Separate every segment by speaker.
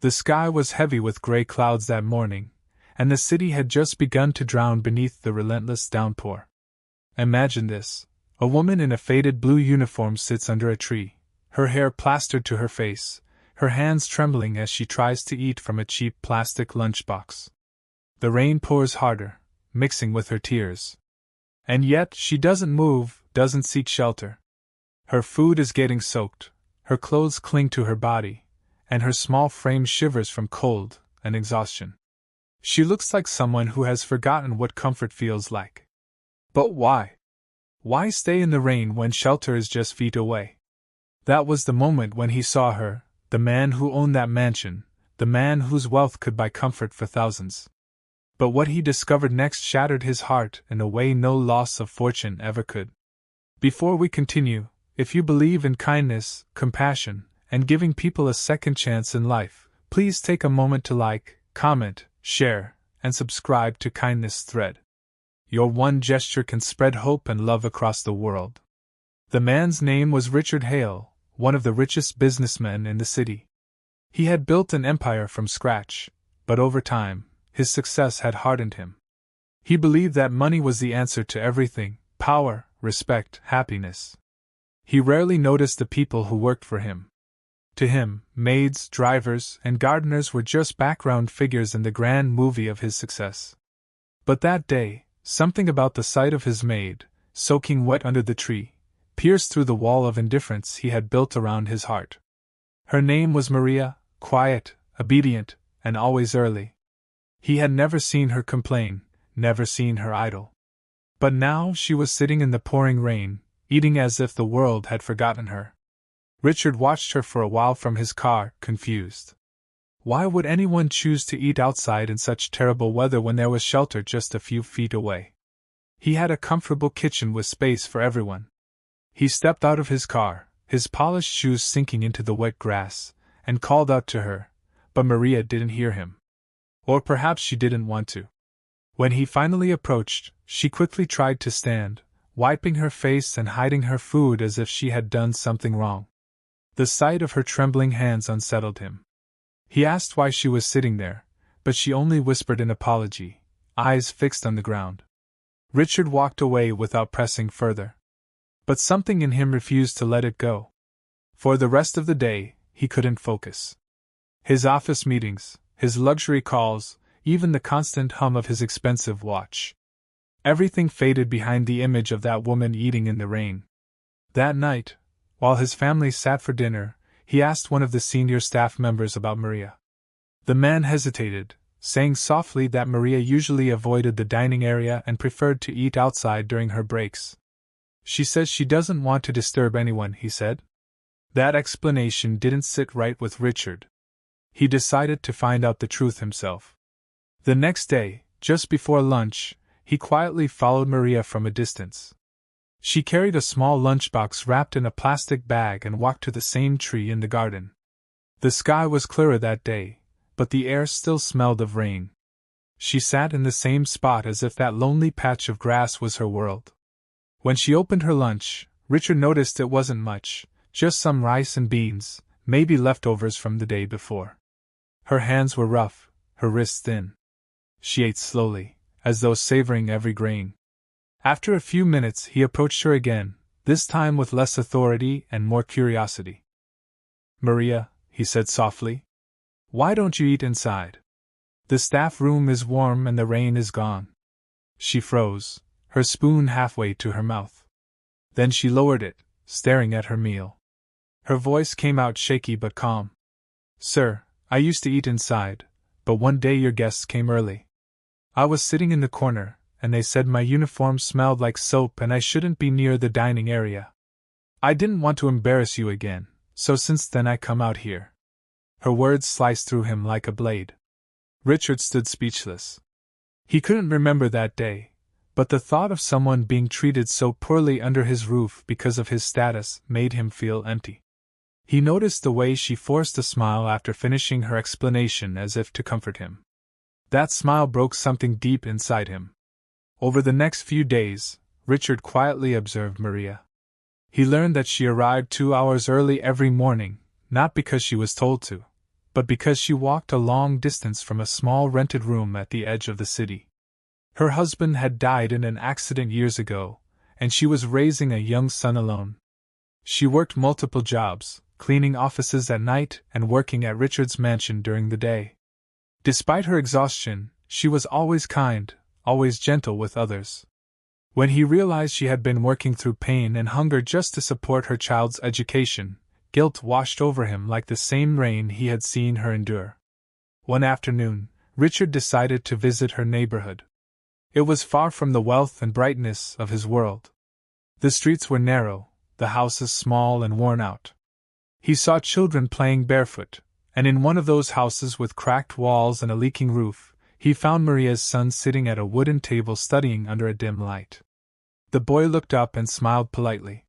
Speaker 1: The sky was heavy with gray clouds that morning, and the city had just begun to drown beneath the relentless downpour. Imagine this. A woman in a faded blue uniform sits under a tree, her hair plastered to her face, her hands trembling as she tries to eat from a cheap plastic lunchbox. The rain pours harder, mixing with her tears. And yet she doesn't move, doesn't seek shelter. Her food is getting soaked, her clothes cling to her body, and her small frame shivers from cold and exhaustion. She looks like someone who has forgotten what comfort feels like. But why? Why stay in the rain when shelter is just feet away? That was the moment when he saw her, the man who owned that mansion, the man whose wealth could buy comfort for thousands. But what he discovered next shattered his heart in a way no loss of fortune ever could. Before we continue, if you believe in kindness, compassion, and giving people a second chance in life, please take a moment to like, comment, share, and subscribe to Kindness Thread. Your one gesture can spread hope and love across the world. The man's name was Richard Hale, one of the richest businessmen in the city. He had built an empire from scratch, but over time, his success had hardened him. He believed that money was the answer to everything: power, respect, happiness. He rarely noticed the people who worked for him. To him, maids, drivers, and gardeners were just background figures in the grand movie of his success. But that day, something about the sight of his maid, soaking wet under the tree, pierced through the wall of indifference he had built around his heart. Her name was Maria, quiet, obedient, and always early. He had never seen her complain, never seen her idle. But now she was sitting in the pouring rain, eating as if the world had forgotten her. Richard watched her for a while from his car, confused. Why would anyone choose to eat outside in such terrible weather when there was shelter just a few feet away? He had a comfortable kitchen with space for everyone. He stepped out of his car, his polished shoes sinking into the wet grass, and called out to her, but Maria didn't hear him. Or perhaps she didn't want to. When he finally approached, she quickly tried to stand, wiping her face and hiding her food as if she had done something wrong. The sight of her trembling hands unsettled him. He asked why she was sitting there, but she only whispered an apology, eyes fixed on the ground. Richard walked away without pressing further. But something in him refused to let it go. For the rest of the day, he couldn't focus. His office meetings, his luxury calls, even the constant hum of his expensive watch. Everything faded behind the image of that woman eating in the rain. That night, while his family sat for dinner, he asked one of the senior staff members about Maria. The man hesitated, saying softly that Maria usually avoided the dining area and preferred to eat outside during her breaks. She says she doesn't want to disturb anyone, he said. That explanation didn't sit right with Richard. He decided to find out the truth himself. The next day, just before lunch, he quietly followed Maria from a distance. She carried a small lunchbox wrapped in a plastic bag and walked to the same tree in the garden. The sky was clearer that day, but the air still smelled of rain. She sat in the same spot as if that lonely patch of grass was her world. When she opened her lunch, Richard noticed it wasn't much, just some rice and beans, maybe leftovers from the day before. Her hands were rough, her wrists thin. She ate slowly, as though savoring every grain. After a few minutes he approached her again, this time with less authority and more curiosity. "Maria," he said softly, "why don't you eat inside? The staff room is warm and the rain is gone." She froze, her spoon halfway to her mouth. Then she lowered it, staring at her meal. Her voice came out shaky but calm. "Sir, I used to eat inside, but one day your guests came early. I was sitting in the corner, and they said my uniform smelled like soap and I shouldn't be near the dining area. I didn't want to embarrass you again, so since then I come out here." Her words sliced through him like a blade. Richard stood speechless. He couldn't remember that day, but the thought of someone being treated so poorly under his roof because of his status made him feel empty. He noticed the way she forced a smile after finishing her explanation as if to comfort him. That smile broke something deep inside him. Over the next few days, Richard quietly observed Maria. He learned that she arrived 2 hours early every morning, not because she was told to, but because she walked a long distance from a small rented room at the edge of the city. Her husband had died in an accident years ago, and she was raising a young son alone. She worked multiple jobs, cleaning offices at night and working at Richard's mansion during the day. Despite her exhaustion, she was always kind, always gentle with others. When he realized she had been working through pain and hunger just to support her child's education, guilt washed over him like the same rain he had seen her endure. One afternoon, Richard decided to visit her neighborhood. It was far from the wealth and brightness of his world. The streets were narrow, the houses small and worn out. He saw children playing barefoot, and in one of those houses with cracked walls and a leaking roof, he found Maria's son sitting at a wooden table studying under a dim light. The boy looked up and smiled politely.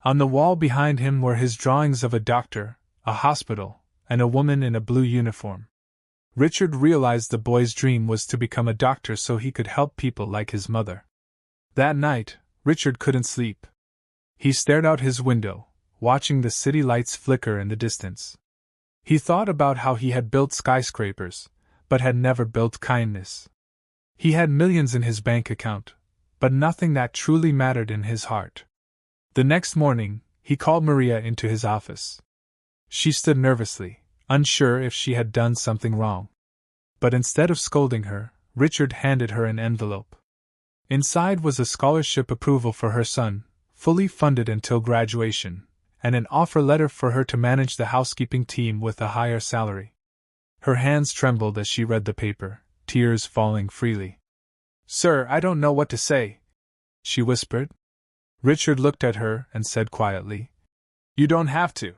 Speaker 1: On the wall behind him were his drawings of a doctor, a hospital, and a woman in a blue uniform. Richard realized the boy's dream was to become a doctor so he could help people like his mother. That night, Richard couldn't sleep. He stared out his window, watching the city lights flicker in the distance. He thought about how he had built skyscrapers, but had never built kindness. He had millions in his bank account, but nothing that truly mattered in his heart. The next morning, he called Maria into his office. She stood nervously, unsure if she had done something wrong. But instead of scolding her, Richard handed her an envelope. Inside was a scholarship approval for her son, fully funded until graduation, and an offer letter for her to manage the housekeeping team with a higher salary. Her hands trembled as she read the paper, tears falling freely. "Sir, I don't know what to say," she whispered. Richard looked at her and said quietly, "You don't have to.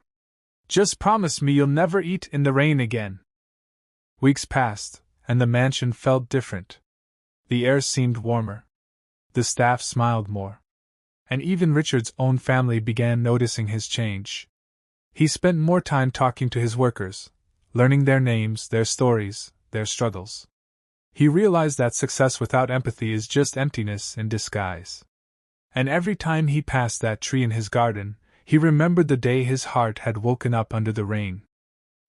Speaker 1: Just promise me you'll never eat in the rain again." Weeks passed, and the mansion felt different. The air seemed warmer. The staff smiled more. And even Richard's own family began noticing his change. He spent more time talking to his workers, learning their names, their stories, their struggles. He realized that success without empathy is just emptiness in disguise. And every time he passed that tree in his garden, he remembered the day his heart had woken up under the rain.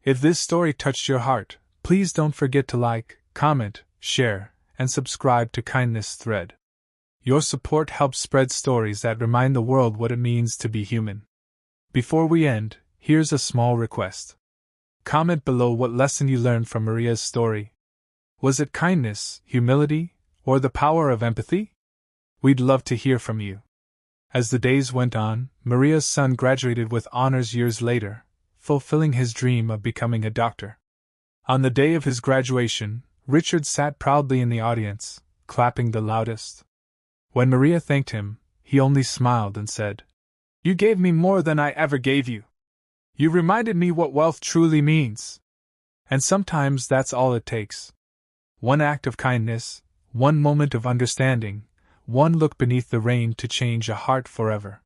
Speaker 1: If this story touched your heart, please don't forget to like, comment, share, and subscribe to Kindness Thread. Your support helps spread stories that remind the world what it means to be human. Before we end, here's a small request. Comment below what lesson you learned from Maria's story. Was it kindness, humility, or the power of empathy? We'd love to hear from you. As the days went on, Maria's son graduated with honors years later, fulfilling his dream of becoming a doctor. On the day of his graduation, Richard sat proudly in the audience, clapping the loudest. When Maria thanked him, he only smiled and said, "You gave me more than I ever gave you. You reminded me what wealth truly means." And sometimes that's all it takes. One act of kindness, one moment of understanding, one look beneath the rain to change a heart forever.